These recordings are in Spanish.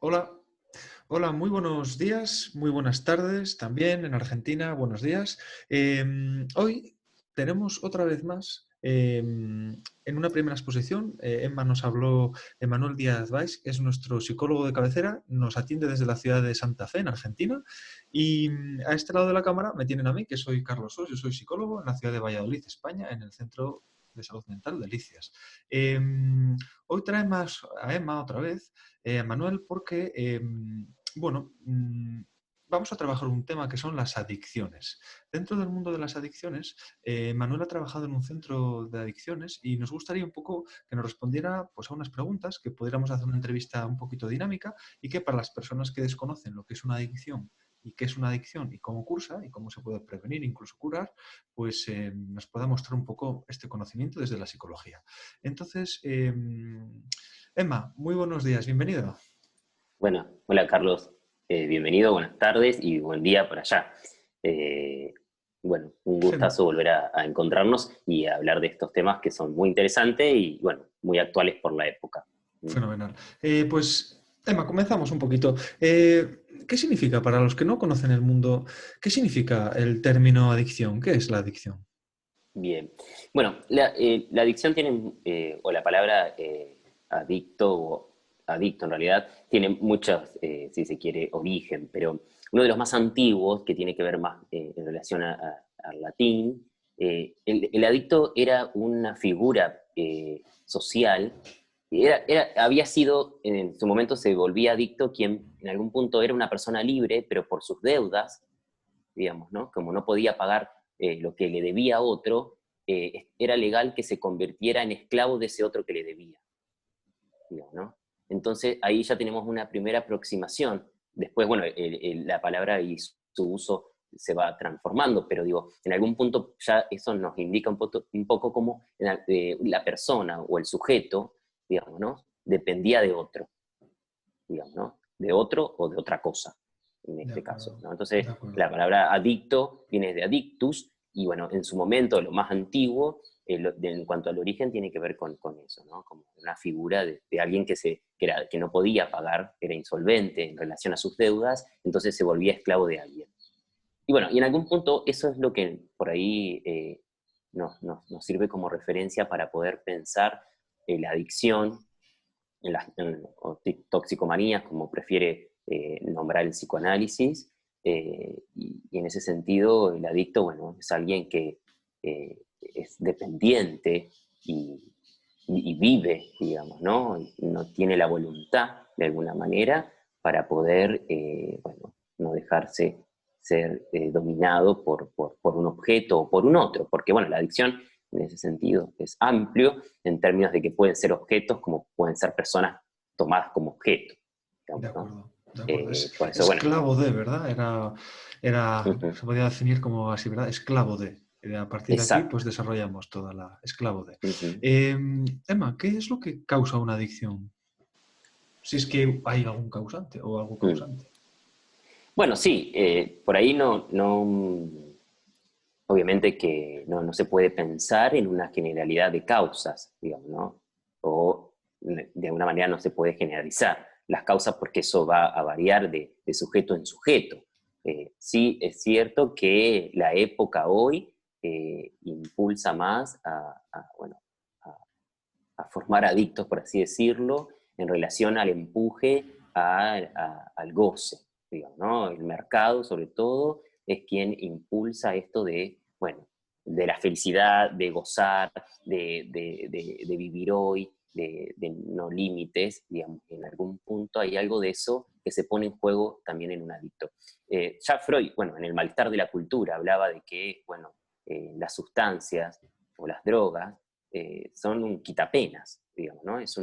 Hola, hola, muy buenos días, muy buenas tardes también en Argentina, buenos días. Hoy tenemos otra vez más, en una primera exposición, Emma nos habló, Emanuel Díaz Valls, que es nuestro psicólogo de cabecera, nos atiende desde la ciudad de Santa Fe, en Argentina, y a este lado de la cámara me tienen a mí, que soy Carlos Sos, yo soy psicólogo en la ciudad de Valladolid, España, en el Centro de Salud Mental de Licias. Hoy traemos a Emma otra vez, Manuel, porque, bueno, vamos a trabajar un tema que son las adicciones. Dentro del mundo de las adicciones, Manuel ha trabajado en un centro de adicciones y nos gustaría un poco que nos respondiera pues, a unas preguntas, que pudiéramos hacer una entrevista un poquito dinámica y que para las personas que desconocen lo que es una adicción y qué es una adicción y cómo cursa y cómo se puede prevenir, incluso curar, pues nos pueda mostrar un poco este conocimiento desde la psicología. Entonces, Emma, muy buenos días, bienvenida. Bueno, hola Carlos. Bienvenido, buenas tardes y buen día por allá. Eh, bueno, un Fen- gustazo volver a encontrarnos y a hablar de estos temas que son muy interesantes y, bueno, muy actuales por la época. ¿Mm? Fenomenal. Pues, Emma, comenzamos un poquito. ¿Qué significa, para los que no conocen el mundo, qué significa el término adicción? ¿Qué es la adicción? Bien. Bueno, la adicción tiene, o la palabra adicto o adicto en realidad, tiene muchos, si se quiere, origen, pero uno de los más antiguos, que tiene que ver más en relación al latín, el adicto era una figura social, había sido, en su momento se volvía adicto quien en algún punto era una persona libre, pero por sus deudas, digamos, ¿no? Como no podía pagar lo que le debía a otro, era legal que se convirtiera en esclavo de ese otro que le debía, digamos, ¿no? Entonces ahí ya tenemos una primera aproximación. Después, bueno, la palabra y su uso se va transformando, pero digo, en algún punto ya eso nos indica un poco cómo la persona o el sujeto, digamos, ¿no? Dependía de otro, digamos, ¿no? De otro o de otra cosa, en De este caso, acuerdo, ¿no? de Entonces, la acuerdo. palabra adicto viene de adictus, y bueno, en su momento, lo más antiguo, en cuanto al origen, tiene que ver con eso, ¿no? Como una figura de alguien que no podía pagar, era insolvente en relación a sus deudas, entonces se volvía esclavo de alguien. Y bueno, y en algún punto eso es lo que por ahí nos sirve como referencia para poder pensar la adicción o toxicomanías, como prefiere nombrar el psicoanálisis, y en ese sentido el adicto, bueno, es alguien que es dependiente y vive, digamos, ¿no? Y no tiene la voluntad, de alguna manera, para poder, bueno, no dejarse ser dominado por un objeto o por un otro, porque, bueno, la adicción en ese sentido es amplio en términos de que pueden ser objetos como pueden ser personas tomadas como objeto, De digamos, ¿no? acuerdo, de acuerdo. Es Por eso, bueno, esclavo de, ¿verdad? uh-huh, Se podía definir como así, ¿verdad? Esclavo de. A partir de aquí, pues exacto. desarrollamos toda la esclavo de. Uh-huh. Emma, ¿qué es lo que causa una adicción? Si es que hay algún causante o algo Mm. causante. Bueno, sí, por ahí obviamente que no se puede pensar en una generalidad de causas, digamos, ¿no? O de alguna manera no se puede generalizar las causas porque eso va a variar de sujeto en sujeto. Sí, es cierto que la época hoy impulsa más bueno, a, a formar adictos, por así decirlo, en relación al empuje al goce, digamos, ¿no? El mercado, sobre todo, es quien impulsa esto de, bueno, de la felicidad, de gozar, de vivir hoy, de no límites, digamos, en algún punto hay algo de eso que se pone en juego también en un adicto. Ya Freud, bueno, en el malestar de la cultura hablaba de que, bueno, las sustancias o las drogas son un quitapenas, digamos, ¿no? Es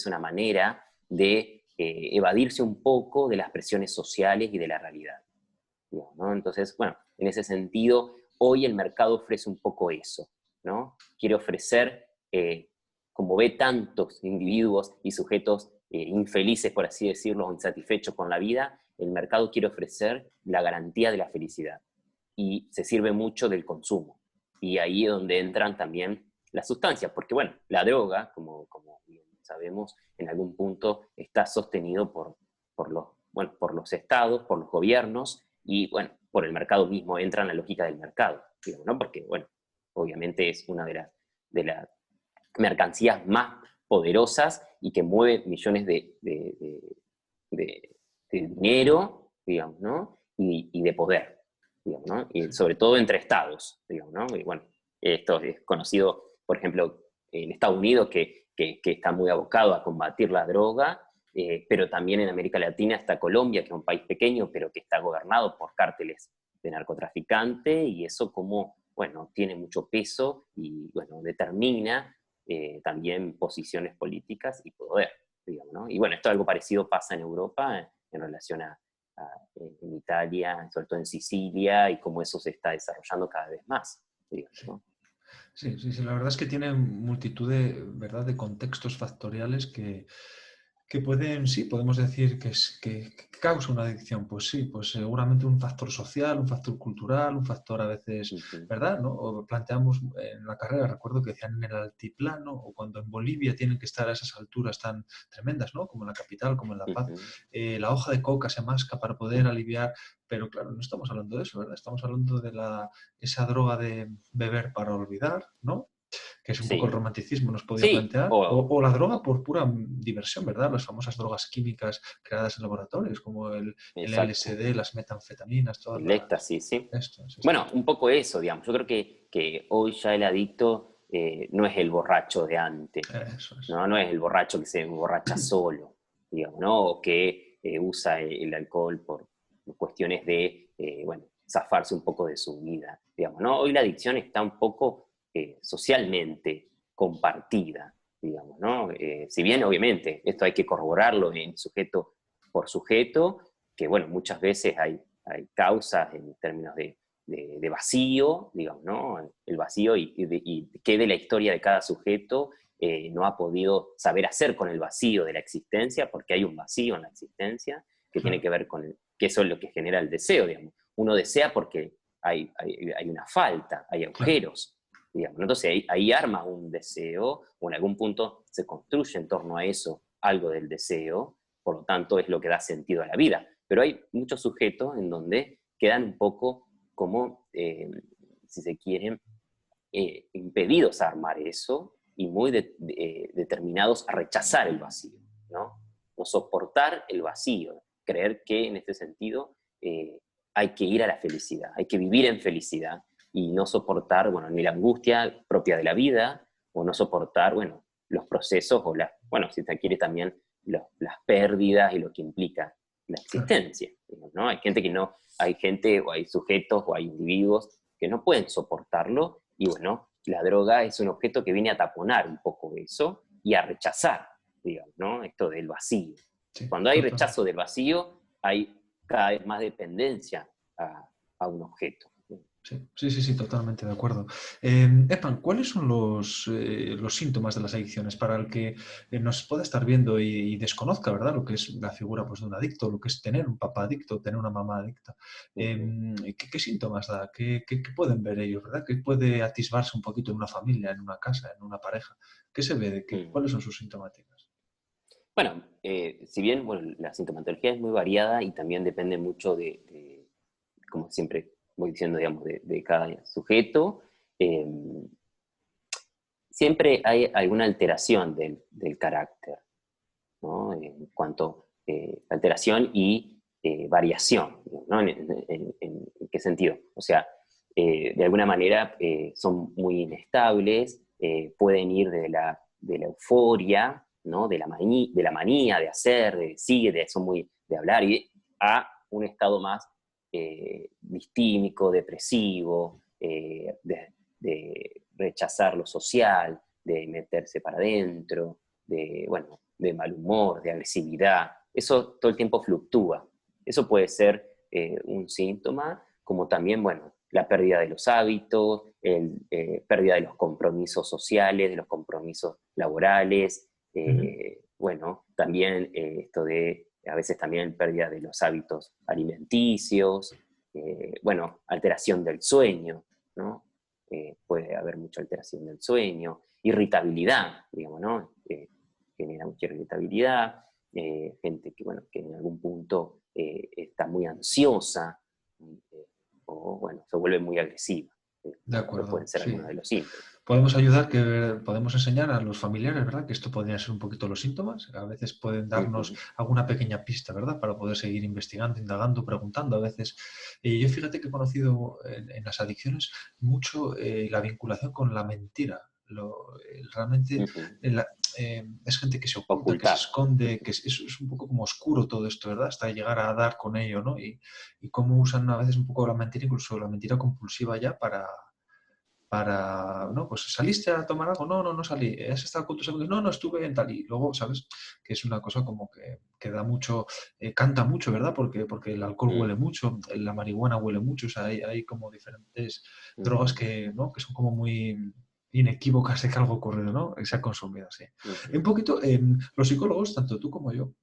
una manera de evadirse un poco de las presiones sociales y de la realidad, digamos, ¿no? Entonces, bueno, en ese sentido, hoy el mercado ofrece un poco eso, ¿no? Quiere ofrecer, como ve tantos individuos y sujetos infelices, por así decirlo, o insatisfechos con la vida, el mercado quiere ofrecer la garantía de la felicidad y se sirve mucho del consumo. Y ahí es donde entran también las sustancias, porque bueno, la droga, como bien sabemos, en algún punto está sostenido por los estados, por los gobiernos, y bueno, por el mercado mismo, entra en la lógica del mercado, digamos, ¿no? Porque, bueno, obviamente es una de las mercancías más poderosas y que mueve millones de- de dinero, digamos, ¿no? Y de poder, digamos, ¿no? Y Sí. sobre todo entre estados, digamos, ¿no? Y bueno, esto es conocido, por ejemplo, en Estados Unidos, que está muy abocado a combatir la droga, pero también en América Latina está Colombia, que es un país pequeño, pero que está gobernado por cárteles de narcotraficante, y eso como, bueno, tiene mucho peso y, bueno, determina también posiciones políticas y poder, digamos, ¿no? Y bueno, esto algo parecido pasa en Europa en relación en Italia, sobre todo en Sicilia, y cómo eso se está desarrollando cada vez más, digamos, Sí. ¿no? Sí, sí, sí, la verdad es que tiene multitud de, ¿verdad?, de contextos factoriales que pueden, sí, podemos decir que causa una adicción. Pues sí, pues seguramente un factor social, un factor cultural, un factor a veces, Ujú, ¿verdad?, ¿no? O planteamos en la carrera, recuerdo que decían en el altiplano, o cuando en Bolivia tienen que estar a esas alturas tan tremendas, ¿no? Como en la capital, como en La Paz, ujú, la hoja de coca se masca para poder aliviar, pero claro, no estamos hablando de eso, ¿verdad? Estamos hablando de esa droga de beber para olvidar, ¿no? Que es un poco el sí, romanticismo, nos podía sí, plantear, o la droga por pura diversión, ¿verdad? Las famosas drogas químicas creadas en laboratorios, como el exacto, LSD, las metanfetaminas, todas el las... éxtasis, sí. Esto, es esto. Bueno, un poco eso, digamos. Yo creo que hoy ya el adicto no es el borracho de antes, Eso es. ¿no? No es el borracho que se emborracha solo, digamos, ¿no? O que usa el alcohol por cuestiones de, bueno, zafarse un poco de su vida, digamos, ¿no? Hoy la adicción está un poco socialmente compartida, digamos, ¿no? Si bien, obviamente, esto hay que corroborarlo en sujeto por sujeto, que, bueno, muchas veces hay causas en términos de vacío, digamos, ¿no? El vacío y qué de la historia de cada sujeto no ha podido saber hacer con el vacío de la existencia, porque hay un vacío en la existencia que tiene Claro, que ver que eso es lo que genera el deseo, digamos. Uno desea porque hay una falta, hay claro, agujeros, digamos, ¿no? Entonces ahí arma un deseo, o en algún punto se construye en torno a eso algo del deseo, por lo tanto es lo que da sentido a la vida. Pero hay muchos sujetos en donde quedan un poco como, si se quieren, impedidos a armar eso y muy determinados a rechazar el vacío, ¿no? O soportar el vacío, creer que en este sentido hay que ir a la felicidad, hay que vivir en felicidad y no soportar, bueno, ni la angustia propia de la vida, o no soportar, bueno, los procesos o bueno, si se quiere también las pérdidas y lo que implica la claro. existencia, ¿no? Hay gente que no, hay gente o hay sujetos o hay individuos que no pueden soportarlo, y bueno, la droga es un objeto que viene a taponar un poco eso y a rechazar, digamos, ¿no? Esto del vacío. Sí, Cuando hay total. rechazo del vacío, hay cada vez más dependencia a un objeto. Sí, sí, sí, sí, totalmente de acuerdo. Epan, ¿cuáles son los síntomas de las adicciones para el que nos pueda estar viendo y desconozca, ¿verdad? Lo que es la figura, pues, de un adicto, lo que es tener un papá adicto, tener una mamá adicta. Ujú. ¿Qué síntomas da? ¿Qué pueden ver ellos, ¿verdad? ¿Qué puede atisbarse un poquito en una familia, en una casa, en una pareja? ¿Qué se ve Mm. cuáles son sus sintomáticas? Bueno, si bien bueno, la sintomatología es muy variada y también depende mucho como siempre voy diciendo, digamos, de cada sujeto, eh, siempre hay alguna alteración del carácter, ¿no? En cuanto a alteración y variación, ¿no? ¿En qué sentido? O sea, de alguna manera son muy inestables, pueden ir de la euforia, ¿no? De la manía de hacer, de decir, son muy de hablar, a un estado más distímico, depresivo, de rechazar lo social, de meterse para adentro, bueno, de mal humor, de agresividad. Eso todo el tiempo fluctúa. Eso puede ser un síntoma, como también, bueno, la pérdida de los hábitos, pérdida de los compromisos sociales, de los compromisos laborales, Ujú. bueno, también esto de, a veces también pérdida de los hábitos alimenticios, bueno, alteración del sueño, ¿no? Puede haber mucha alteración del sueño, irritabilidad, digamos, ¿no? Genera mucha irritabilidad, gente que, bueno, que en algún punto está muy ansiosa, o bueno, se vuelve muy agresiva. De ¿No? Estos pueden acuerdo, ser sí. algunos de los síntomas. Podemos ayudar, podemos enseñar a los familiares, ¿verdad? Que esto podrían ser un poquito los síntomas. A veces pueden darnos Ujú, alguna pequeña pista, ¿verdad? Para poder seguir investigando, indagando, preguntando. A veces, yo fíjate que he conocido en las adicciones mucho la vinculación con la mentira. Realmente ujú. eh, la- es gente que se oculta, que se Ocultar. esconde, Ujú, es un poco como oscuro todo esto, ¿verdad? Hasta llegar a dar con ello, ¿no? Y cómo usan a veces un poco la mentira, incluso la mentira compulsiva ya no, pues saliste a tomar algo, no, no, no salí, has estado con tus amigos, no, no estuve en tal, y luego, ¿sabes? Que es una cosa como que da mucho, canta mucho, ¿verdad? Porque el alcohol huele mm, mucho, la marihuana huele mucho, o sea, hay como diferentes drogas ujú, que, ¿no? Que son como muy inequívocas de que algo ocurrido, ¿no? Que se ha consumido, sí. Un ujú, poquito, los psicólogos, tanto tú como yo,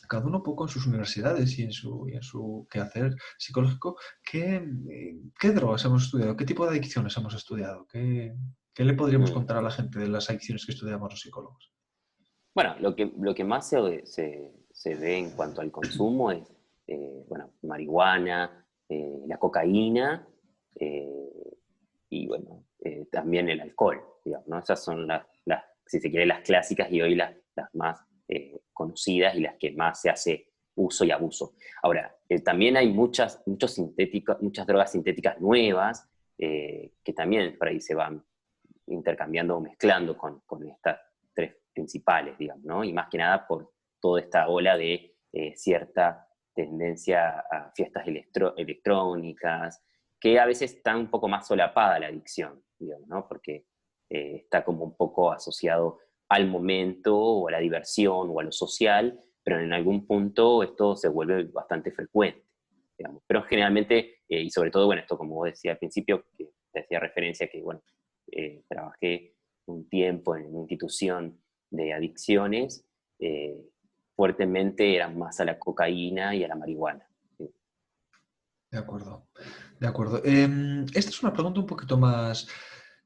cada uno un poco en sus universidades y en su quehacer psicológico, ¿qué drogas hemos estudiado? ¿Qué tipo de adicciones hemos estudiado? ¿Qué le podríamos mm. contar a la gente de las adicciones que estudiamos los psicólogos? Bueno, lo que más se ve en cuanto al consumo es, bueno, marihuana, la cocaína, eh, y bueno, también el alcohol, digamos, ¿no? Esas son si se quiere, las clásicas y hoy las más conocidas y las que más se hace uso y abuso. Ahora, también hay muchas drogas sintéticas nuevas, que también por ahí se van intercambiando o mezclando con estas tres principales, digamos, ¿no? Y más que nada por toda esta ola de cierta tendencia a fiestas electrónicas, que a veces está un poco más solapada la adicción, digamos, ¿no? Porque está como un poco asociado al momento o a la diversión o a lo social, pero en algún punto esto se vuelve bastante frecuente, digamos. Pero generalmente, y sobre todo, bueno, esto como vos decía al principio, que te hacía referencia que, bueno, trabajé un tiempo en una institución de adicciones, fuertemente eran más a la cocaína y a la marihuana. ¿Sí? De acuerdo, de acuerdo. Esta es una pregunta un poquito más,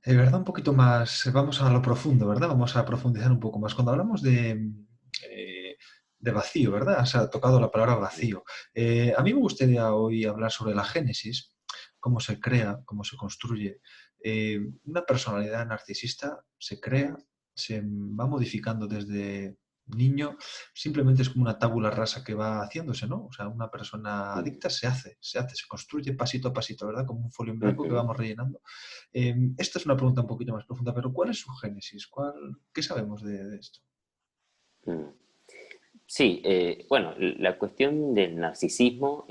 ¿verdad? Un poquito más, vamos a lo profundo, ¿verdad? Vamos a profundizar un poco más. Cuando hablamos eh, de vacío, ¿verdad? Se ha tocado la palabra vacío. A mí me gustaría hoy hablar sobre la génesis, cómo se crea, cómo se construye. Una personalidad narcisista se crea, se va modificando desde niño, simplemente es como una tábula rasa que va haciéndose, ¿no? O sea, una persona Mm, adicta se construye pasito a pasito, ¿verdad? Como un folio en blanco que ujú, vamos rellenando. Esta es una pregunta un poquito más profunda, pero ¿cuál es su génesis? ¿Qué sabemos de esto? mm. Sí, bueno, la cuestión del narcisismo,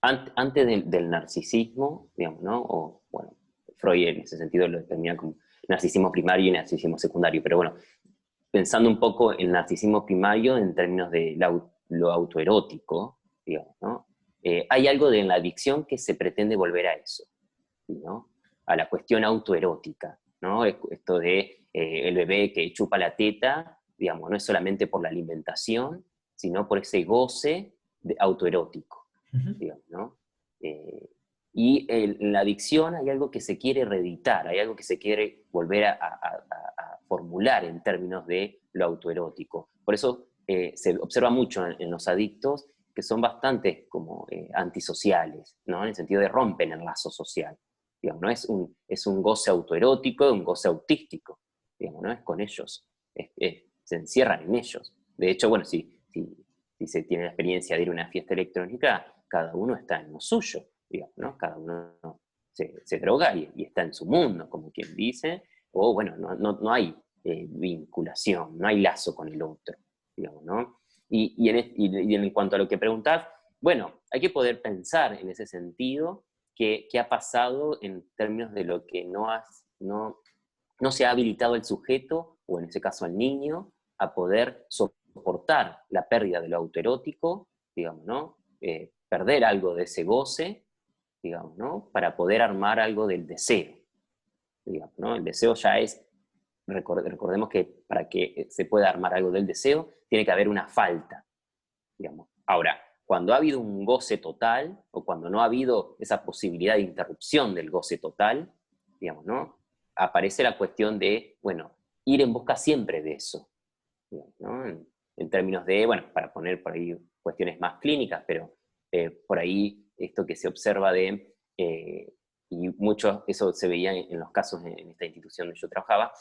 antes del narcisismo, digamos, ¿no? O, bueno, Freud en ese sentido lo determina como narcisismo primario y narcisismo secundario, pero bueno, pensando un poco en el narcisismo primario en términos de lo autoerótico, digamos, ¿no? Hay algo de la adicción que se pretende volver a eso, ¿no? A la cuestión autoerótica, ¿no? Esto de el bebé que chupa la teta, digamos, no es solamente por la alimentación, sino por ese goce autoerótico, Ujú. digamos, ¿no? Eh, en la adicción hay algo que se quiere reeditar, hay algo que se quiere volver a formular en términos de lo autoerótico. Por eso se observa mucho en los adictos que son bastante como antisociales, ¿no? En el sentido de rompen el lazo social. Digamos, ¿no? Es un goce autoerótico, un goce autístico, digamos, ¿no? Es con ellos, se encierran en ellos. De hecho, bueno, si se tiene la experiencia de ir a una fiesta electrónica, cada uno está en lo suyo, digamos, ¿no? Cada uno se droga y está en su mundo, como quien dice, o bueno, no hay vinculación, no hay lazo con el otro, digamos, ¿no? Y en cuanto a lo que preguntás, bueno, hay que poder pensar en ese sentido qué ha pasado en términos de lo que no se ha habilitado el sujeto, o en ese caso al niño, a poder soportar la pérdida de lo autoerótico, digamos, ¿no? Perder algo de ese goce, digamos, ¿no? Para poder armar algo del deseo, digamos, ¿no? El deseo ya es, recordemos que para que se pueda armar algo del deseo, tiene que haber una falta, digamos. Ahora, cuando ha habido un goce total, o cuando no ha habido esa posibilidad de interrupción del goce total, digamos, ¿no? Aparece la cuestión de, bueno, ir en busca siempre de eso, digamos, ¿no? en términos de, bueno, para poner por ahí cuestiones más clínicas, pero por ahí esto que se observa y mucho eso se veía en los casos en esta institución donde yo trabajaba,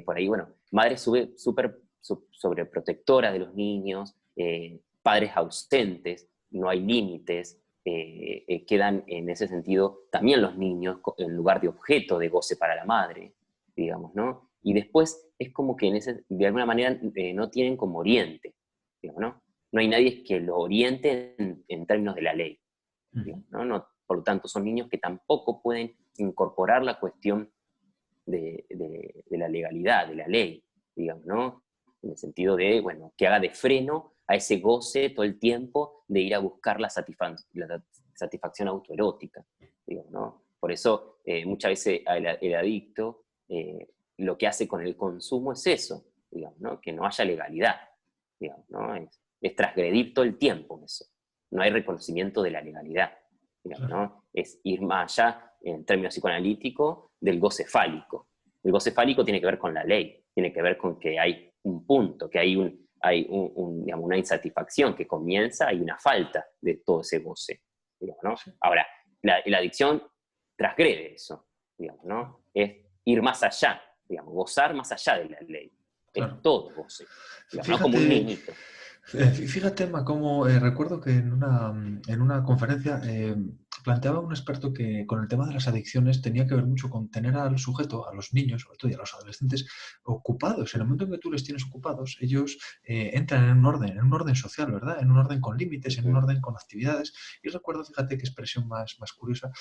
por ahí, bueno, madres súper sobreprotectoras de los niños, padres ausentes, no hay límites, quedan en ese sentido también los niños en lugar de objeto de goce para la madre, digamos, ¿no? Y después es como que de alguna manera no tienen como oriente, digamos, ¿no? No hay nadie que lo oriente en términos de la ley, digamos, ¿no? Por lo tanto, son niños que tampoco pueden incorporar la cuestión de la legalidad, de la ley, digamos, ¿no? En el sentido de, bueno, que haga de freno a ese goce todo el tiempo de ir a buscar la satisfacción autoerótica, digamos, ¿no? Por eso, muchas veces el adicto lo que hace con el consumo es eso, digamos, ¿no? Que no haya legalidad, digamos, ¿no? Es transgredir todo el tiempo eso. No hay reconocimiento de la legalidad, digamos, ¿no? Es ir más allá, en términos psicoanalíticos, del goce fálico. El goce fálico tiene que ver con la ley, tiene que ver con que hay un punto, que hay digamos, una insatisfacción que comienza y una falta de todo ese goce, digamos, ¿no? Ahora, la adicción transgrede eso, digamos, ¿no? Es ir más allá, digamos, gozar más allá de la ley. Claro. Es todo goce, digamos, ¿no? Fíjate, Como un niñito. fíjate, Emma, cómo recuerdo que en una conferencia planteaba un experto que con el tema de las adicciones tenía que ver mucho con tener al sujeto, a los niños, sobre todo y a los adolescentes, ocupados. En el momento en que tú les tienes ocupados, ellos entran en un orden social, ¿verdad? En un orden con límites, en un orden con actividades. Y recuerdo, fíjate qué expresión más curiosa.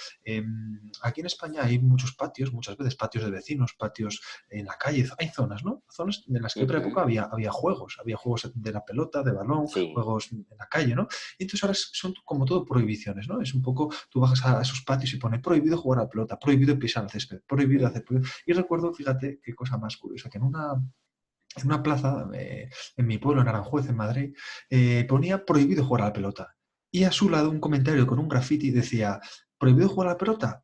Aquí en España hay muchos patios, muchas veces patios de vecinos, patios en la calle. Hay zonas, ¿no? Zonas en las que en otra época había juegos de la pelota, de balón, Sí. juegos en la calle, ¿no? Y entonces ahora son como todo prohibiciones, ¿no? Es un poco, tú bajas a esos patios y pone prohibido jugar a la pelota, prohibido pisar el césped, prohibido hacer... Y recuerdo, fíjate, qué cosa más curiosa, que en una plaza, en mi pueblo, en Aranjuez, en Madrid, ponía prohibido jugar a la pelota. Y a su lado un comentario con un graffiti decía, prohibido jugar a la pelota,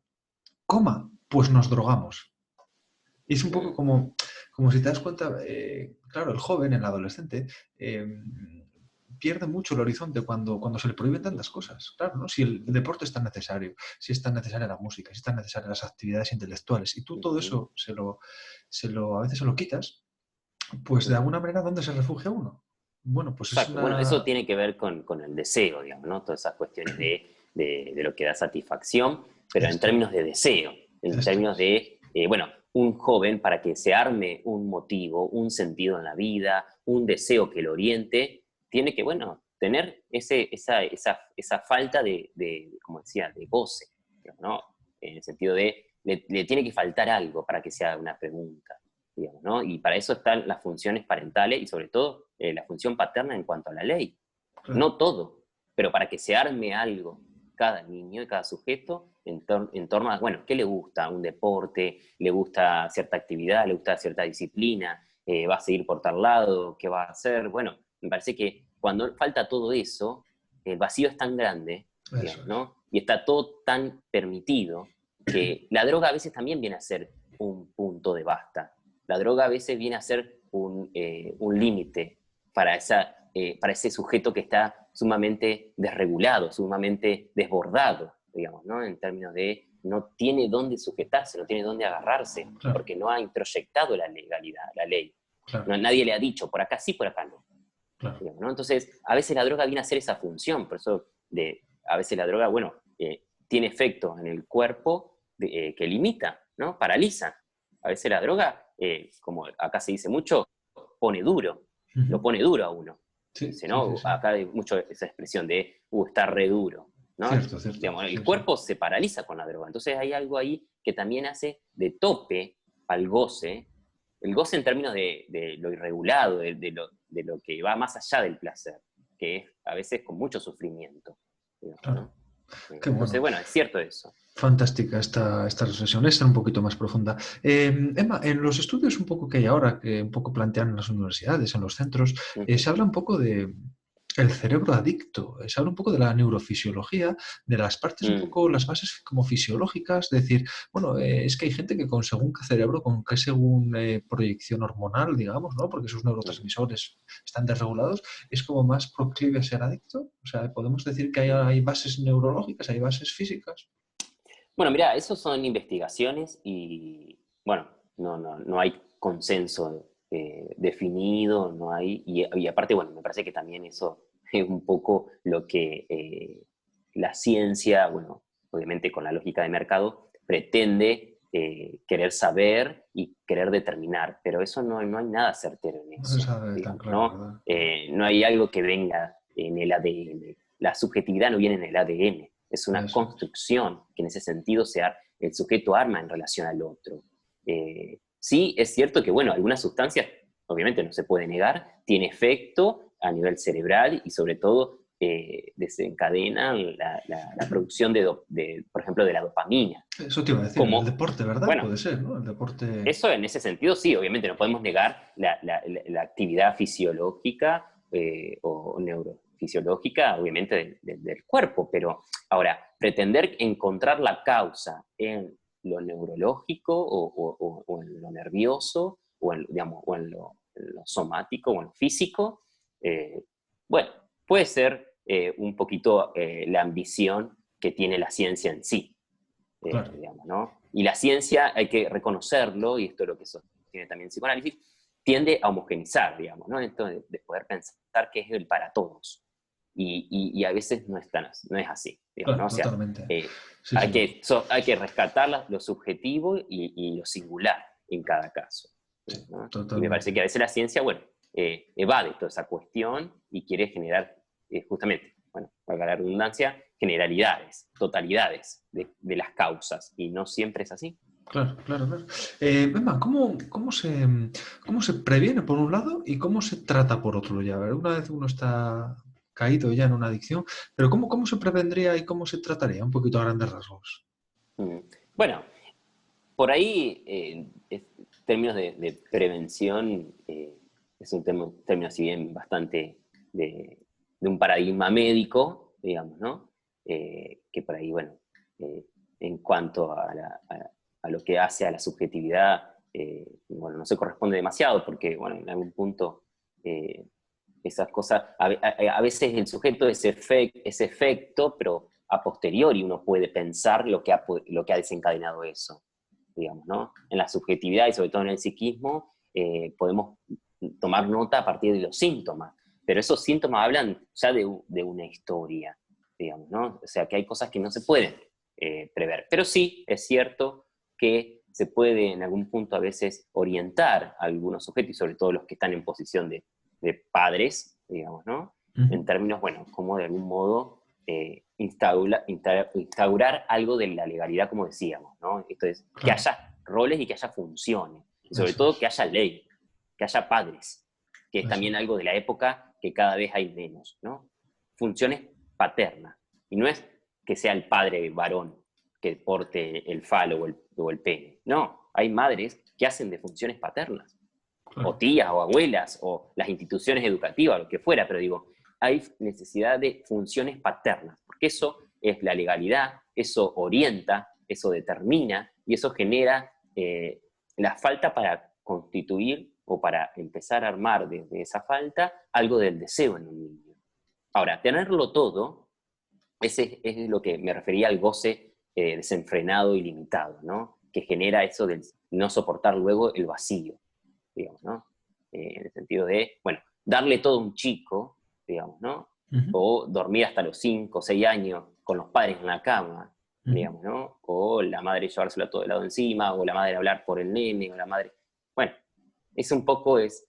coma, pues nos drogamos. Y es un poco como si te das cuenta, claro, el joven, el adolescente, pierde mucho el horizonte cuando se le prohíben tantas cosas. Claro, ¿no? Si el deporte es tan necesario, si es tan necesaria la música, si es tan necesaria las actividades intelectuales, y tú todo eso a veces se lo quitas, pues de alguna manera, ¿dónde se refugia uno? Bueno, pues es Exacto. Bueno, eso una... tiene que ver con el deseo, digamos, ¿no? Todas esas cuestiones de lo que da satisfacción, pero en Esto términos es, de deseo, en esto términos es. de, bueno, un joven para que se arme un motivo, un sentido en la vida, un deseo que lo oriente, tiene que, bueno, tener esa falta como decía, de goce, digamos, ¿no? En el sentido de, le tiene que faltar algo para que se haga una pregunta, digamos, ¿no? Y para eso están las funciones parentales y sobre todo la función paterna en cuanto a la ley. Claro. No todo, pero para que se arme algo, cada niño y cada sujeto en torno a, bueno, ¿qué le gusta? Un deporte, le gusta cierta actividad, le gusta cierta disciplina, va a seguir por tal lado, ¿qué va a hacer? Bueno, me parece que cuando falta todo eso, el vacío es tan grande, digamos, ¿no? Y está todo tan permitido que la droga a veces también viene a ser un punto de basta. La droga a veces viene a ser un límite para ese sujeto que está sumamente desregulado, sumamente desbordado, digamos, ¿no? En términos de no tiene dónde sujetarse, no tiene dónde agarrarse, Claro. porque no ha introyectado la legalidad, la ley. Claro. No, nadie le ha dicho, por acá sí, por acá no. Claro. Digamos, ¿no? Entonces, a veces la droga viene a hacer esa función, por eso a veces la droga, bueno, tiene efectos en el cuerpo que limita, ¿no? Paraliza. A veces la droga, como acá se dice mucho, pone duro, lo pone duro a uno. Sí, Dice, sí, ¿no? sí, sí. Acá hay mucho esa expresión de, está re duro, ¿no? Cierto, cierto. Digamos, el Sí, cuerpo se paraliza con la droga. Entonces hay algo ahí que también hace de tope al goce, el goce en términos de lo irregulado, de lo que va más allá del placer, que es a veces con mucho sufrimiento, digamos, claro. ¿no? Qué Entonces, bueno. bueno, es cierto eso. Fantástica esta reflexión, esta un poquito más profunda. Emma, en los estudios un poco que hay ahora, que un poco plantean en las universidades, en los centros, se habla un poco El cerebro adicto. Se habla un poco de la neurofisiología, de las partes un Mm, poco, las bases como fisiológicas, decir, bueno, es que hay gente que con según qué cerebro, con qué según proyección hormonal, digamos, ¿no? Porque sus mm, neurotransmisores están desregulados, es como más proclive a ser adicto. O sea, podemos decir que mm. hay bases neurológicas, hay bases físicas. Bueno, mira, esos son investigaciones y, bueno, no hay consenso definido, no hay, y aparte, bueno, me parece que también eso es un poco lo que la ciencia, bueno, obviamente con la lógica de mercado, pretende querer saber y querer determinar, pero eso no hay nada certero en No se eso, sabe tan digamos, claro, ¿no? ¿verdad? No hay algo que venga en el ADN. La subjetividad no viene en el ADN, es una Eso es. construcción que en ese sentido sea el sujeto arma en relación al otro. Sí, es cierto que, bueno, algunas sustancias, obviamente no se puede negar, tiene efecto a nivel cerebral y sobre todo desencadenan la producción por ejemplo, de la dopamina. Eso te iba a decir, el Como, deporte, ¿verdad? bueno, Puede ser, ¿no? El deporte. eso en ese sentido sí, obviamente no podemos negar la actividad fisiológica o neurofisiológica, obviamente, del cuerpo, pero ahora, pretender encontrar la causa en lo neurológico o en lo nervioso o en, digamos, en lo somático o en lo físico, eh, bueno, puede ser un poquito la ambición que tiene la ciencia en sí, Claro, digamos, ¿no? Y la ciencia, hay que reconocerlo, y esto es lo que sostiene también el psicoanálisis, tiende a homogenizar, digamos, ¿no? Esto de poder pensar que es el para todos. Y a veces no es así, digamos, claro, ¿no? O sea, totalmente. Sí, sí, hay que rescatar lo subjetivo y lo singular en cada caso, sí, ¿no? Y me parece que totalmente. a veces la ciencia, bueno, evade toda esa cuestión y quiere generar justamente, bueno, valga la redundancia, generalidades, totalidades de las causas, y no siempre es así. Claro, claro, claro. Emma, cómo se previene por un lado y cómo se trata por otro? Ya, una vez uno está caído ya en una adicción, pero cómo se prevendría y cómo se trataría? Un poquito a grandes rasgos. Mm. Bueno, por ahí, términos de prevención, es un término, si bien bastante de un paradigma médico, digamos, ¿no? Que por ahí, bueno, eh, en cuanto a lo que hace a la subjetividad, bueno, no se corresponde demasiado, porque, bueno, en algún punto eh, esas cosas, a veces el sujeto es efecto, pero a posteriori uno puede pensar lo que ha desencadenado eso, digamos, ¿no? En la subjetividad y sobre todo en el psiquismo, podemos tomar nota a partir de los síntomas, pero esos síntomas hablan ya de una historia, digamos, ¿no? O sea, que hay cosas que no se pueden prever, pero sí es cierto que se puede en algún punto a veces orientar a algunos sujetos, y sobre todo los que están en posición de padres, digamos, ¿no? Ujú. En términos, bueno, como de algún modo instaurar algo de la legalidad, como decíamos, ¿no? Esto es, que Claro, haya roles y que haya funciones, y sobre eso todo es, que haya ley, que haya padres, que es eso también es. algo de la época que cada vez hay menos, ¿no? Funciones paternas, y no es que sea el padre varón que porte el falo o el pene, no, hay madres que hacen de funciones paternas, o Claro, tías, o abuelas, o las instituciones educativas, lo que fuera, pero digo, hay necesidad de funciones paternas, porque eso es la legalidad, eso orienta, eso determina, y eso genera la falta para constituir o para empezar a armar desde esa falta algo del deseo en un niño. Ahora, tenerlo todo, ese es lo que me refería al goce desenfrenado y limitado, ¿no? Que genera eso del no soportar luego el vacío, digamos, ¿no? En el sentido de, bueno, darle todo a un chico, digamos, ¿no? ujú, O dormir hasta los 5 o 6 años con los padres en la cama, ujú, digamos, ¿no? O la madre llevárselo todo el lado encima, o la madre hablar por el nene, o la madre... Bueno, es un poco, es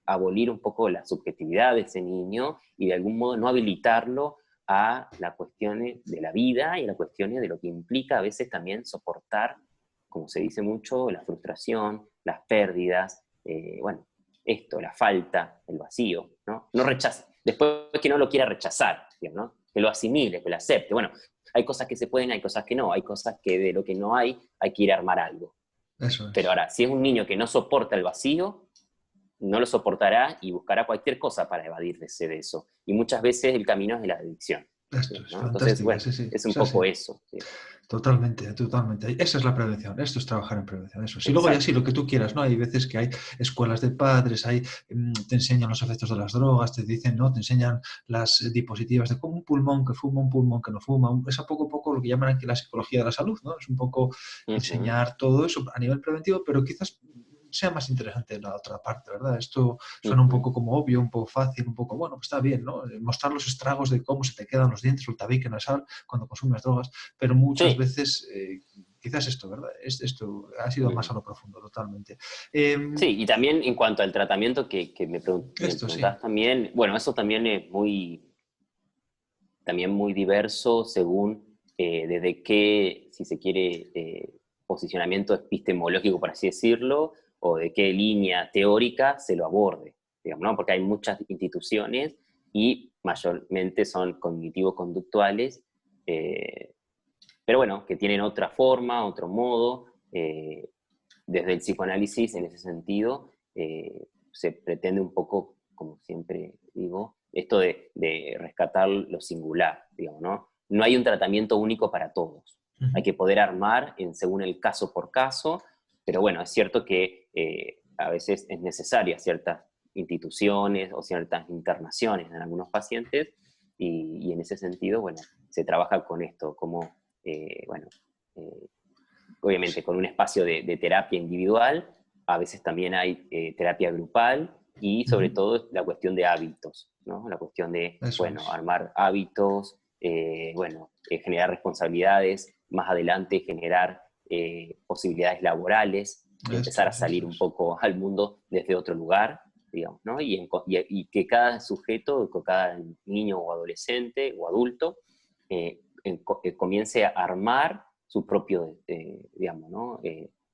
abolir un poco la subjetividad de ese niño y de algún modo no habilitarlo a las cuestiones de la vida y a las cuestiones de lo que implica a veces también soportar, como se dice mucho, la frustración, las pérdidas, bueno, esto, la falta, el vacío, ¿no? No rechaza, después que no lo quiera rechazar, digamos, ¿no? Que lo asimile, que lo acepte. Bueno, hay cosas que se pueden, hay cosas que no, hay cosas que de lo que no hay que ir a armar algo. eso Pero es. ahora, si es un niño que no soporta el vacío, no lo soportará y buscará cualquier cosa para evadirse de eso. Y muchas veces el camino es de la adicción, Esto es ¿no? Entonces, fantástico, bueno, sí, sí, es un es así. poco eso. ¿Sí? Totalmente, totalmente. Esa es la prevención, esto es trabajar en prevención, eso. Si luego ya sí, Exacto. lo que tú quieras, ¿no? Hay veces que hay escuelas de padres, te enseñan los efectos de las drogas, te dicen, ¿no? Te enseñan las diapositivas de cómo un pulmón que fuma, un pulmón que no fuma. Es a poco a poco lo que llaman aquí la psicología de la salud, ¿no? Es un poco Ujú, enseñar todo eso a nivel preventivo, pero quizás sea más interesante la otra parte, ¿verdad? Esto suena un ujú. poco como obvio, un poco fácil, un poco, bueno, pues está bien, ¿no? Mostrar los estragos de cómo se te quedan los dientes o el tabique nasal cuando consumes drogas, pero muchas Sí. veces, quizás esto, ¿verdad? Esto ha sido más Mm. a lo profundo, totalmente. Sí, y también en cuanto al tratamiento que me Esto sí. preguntabas también, bueno, eso también es también muy diverso según desde qué, si se quiere, posicionamiento epistemológico, por así decirlo, o de qué línea teórica se lo aborde, digamos, ¿no? Porque hay muchas instituciones y mayormente son cognitivo-conductuales, eh, pero bueno, que tienen otra forma, otro modo. Desde el psicoanálisis, en ese sentido, se pretende un poco, como siempre digo, esto de rescatar lo singular, digamos, ¿no? No hay un tratamiento único para todos. Hay Ujú. que poder armar según el caso por caso, pero bueno, es cierto que a veces es necesaria ciertas instituciones o ciertas internaciones en algunos pacientes y en ese sentido, bueno, se trabaja con esto, como, bueno, eh, obviamente con un espacio de terapia individual, a veces también hay terapia grupal y sobre Ujú. todo la cuestión de hábitos, ¿no? La cuestión de, Eso bueno, es. armar hábitos, bueno, generar responsabilidades, más adelante generar posibilidades laborales y Esto empezar a es, eso salir un es. poco al mundo desde otro lugar, digamos, ¿no? Y que cada sujeto, que cada niño o adolescente o adulto comience a armar su propio, digamos, ¿no?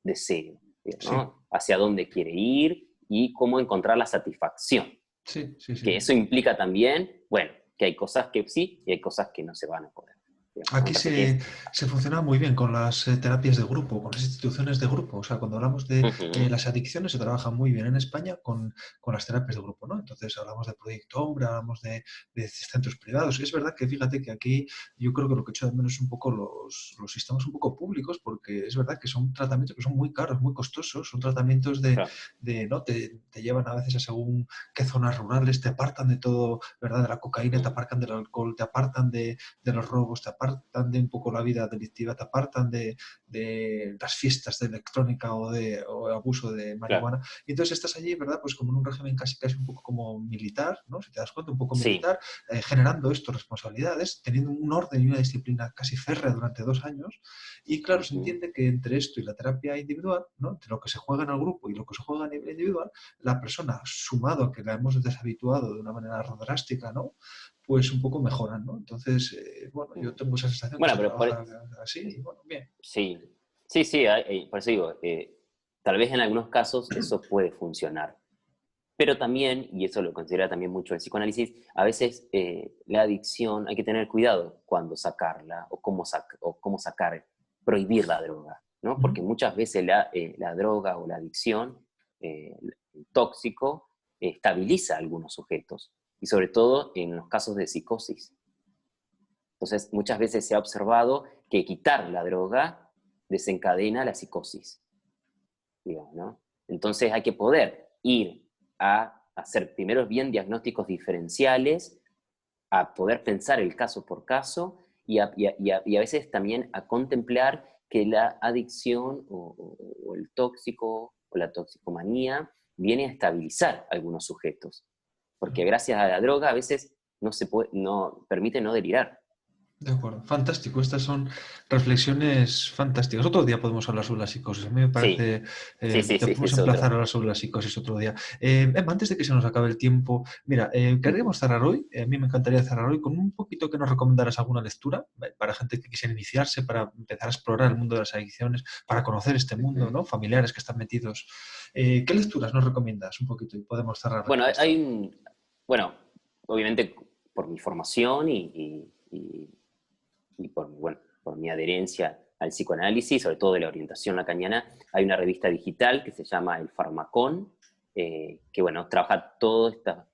Deseo, digamos, Sí, ¿no? Hacia dónde quiere ir y cómo encontrar la satisfacción. sí, sí, sí, Que sí. eso implica también, bueno, que hay cosas que sí y hay cosas que no se van a poder. Digamos, ¿no? Me Aquí parece que es... se funciona muy bien con las terapias de grupo, con las instituciones de grupo. O sea, cuando hablamos de Ujú, las adicciones, se trabaja muy bien en España con las terapias de grupo, ¿no? Entonces hablamos de Proyecto Ombra, hablamos de centros privados. Es verdad que fíjate que aquí yo creo que lo que echo de menos es un poco los sistemas un poco públicos, porque es verdad que son tratamientos que son muy caros, muy costosos, son tratamientos claro. ¿no? Te llevan a veces a según qué zonas rurales, te apartan de todo, ¿verdad? De la cocaína, te Mm, apartan del alcohol, te apartan de los robos, te apartan de un poco la vida delictiva, te apartan de las fiestas de electrónica o abuso de claro. marihuana. Y entonces estás allí, ¿verdad? Pues como en un régimen casi, casi un poco como militar, ¿no? Si te das cuenta, un poco Sí. militar, generando esto, responsabilidades, teniendo un orden y una disciplina casi férrea durante 2 años. Y claro, se Ujú, entiende que entre esto y la terapia individual, ¿no? Entre lo que se juega en el grupo y lo que se juega a nivel individual, la persona, sumado a que la hemos deshabituado de una manera drástica, ¿no? Pues un poco mejoran, ¿no? Entonces, bueno, yo mm. tengo esa sensación que Bueno, se pero trabaja así y bueno, bien. sí, sí, sí, por eso digo, tal vez en algunos casos eso puede funcionar. Pero también, y eso lo considera también mucho el psicoanálisis, a veces la adicción hay que tener cuidado cuando sacarla o cómo sacar, prohibir la droga, ¿no? Ujú. Porque muchas veces la droga o la adicción, el tóxico, estabiliza a algunos sujetos, y sobre todo en los casos de psicosis. Entonces, muchas veces se ha observado que quitar la droga desencadena la psicosis, digamos, ¿no? Entonces hay que poder ir a hacer primero bien diagnósticos diferenciales, a poder pensar el caso por caso y a veces también a contemplar que la adicción o el tóxico o la toxicomanía viene a estabilizar a algunos sujetos, porque gracias a la droga a veces no permite no delirar. De acuerdo, fantástico. Estas son reflexiones fantásticas. Otro día podemos hablar sobre la psicosis. A mí me Sí, parece, sí, sí, te sí, podemos es emplazar a otro. hablar sobre la psicosis otro día. Emma, antes de que se nos acabe el tiempo, mira, Ujú. querríamos cerrar hoy, a mí me encantaría cerrar hoy con un poquito que nos recomendaras alguna lectura para gente que quisiera iniciarse, para empezar a explorar el mundo de las adicciones, para conocer este mundo, Ujú. ¿no? Familiares que están metidos. ¿Qué lecturas nos recomiendas un poquito? Y podemos cerrar Bueno, aquí esto. bueno, obviamente por mi formación y bueno, por mi adherencia al psicoanálisis, sobre todo de la orientación lacaniana, hay una revista digital que se llama El Farmacón, que bueno, trabaja toda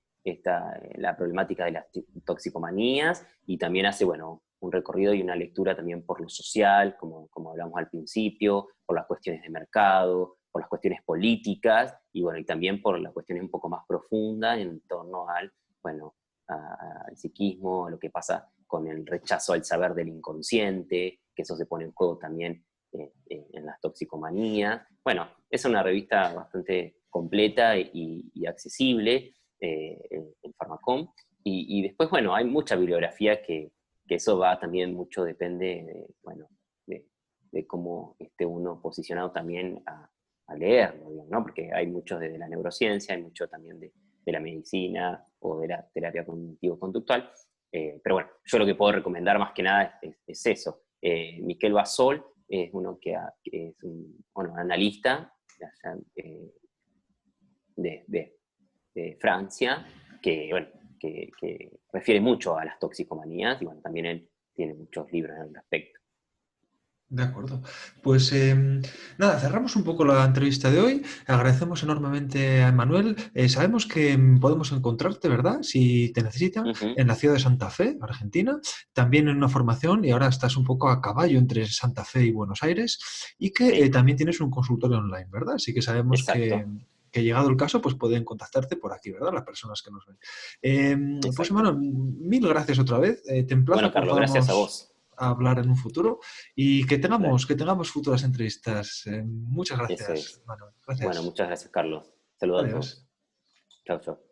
la problemática de las toxicomanías y también hace, bueno, un recorrido y una lectura también por lo social, como hablamos al principio, por las cuestiones de mercado, por las cuestiones políticas y bueno, y también por las cuestiones un poco más profundas en torno al, bueno, al psiquismo, a lo que pasa con el rechazo al saber del inconsciente, que eso se pone en juego también en las toxicomanías. Bueno, es una revista bastante completa y accesible, en Pharmacom. Y después, bueno, hay mucha bibliografía que eso va también mucho, depende de, bueno, de cómo esté uno posicionado también a leerlo, digamos, ¿no? Porque hay mucho de la neurociencia, hay mucho también de la medicina o de la terapia cognitivo-conductual. Pero bueno, yo lo que puedo recomendar más que nada es eso. Miquel Basol es uno que es un, bueno, analista de, de, de Francia, que, bueno, que refiere mucho a las toxicomanías y bueno, también él tiene muchos libros al respecto. De acuerdo. Pues nada, cerramos un poco la entrevista de hoy. Agradecemos enormemente a Emanuel. Sabemos que podemos encontrarte, ¿verdad? Si te necesitan, Uh -huh. en la ciudad de Santa Fe, Argentina. También en una formación y ahora estás un poco a caballo entre Santa Fe y Buenos Aires. Y que Sí, también tienes un consultorio online, ¿verdad? Así que sabemos exacto, que llegado el caso, pues pueden contactarte por aquí, ¿verdad? Las personas que nos ven. Pues exacto. Emanuel, mil gracias otra vez. Te emplazo a Bueno, que Carlos, gracias a podamos vos. hablar en un futuro y Dale, que tengamos futuras entrevistas. Muchas eso gracias, es. Manuel. Bueno, Gracias. muchas gracias, Carlos. Saludos a Adiós. todos. Chao, chao.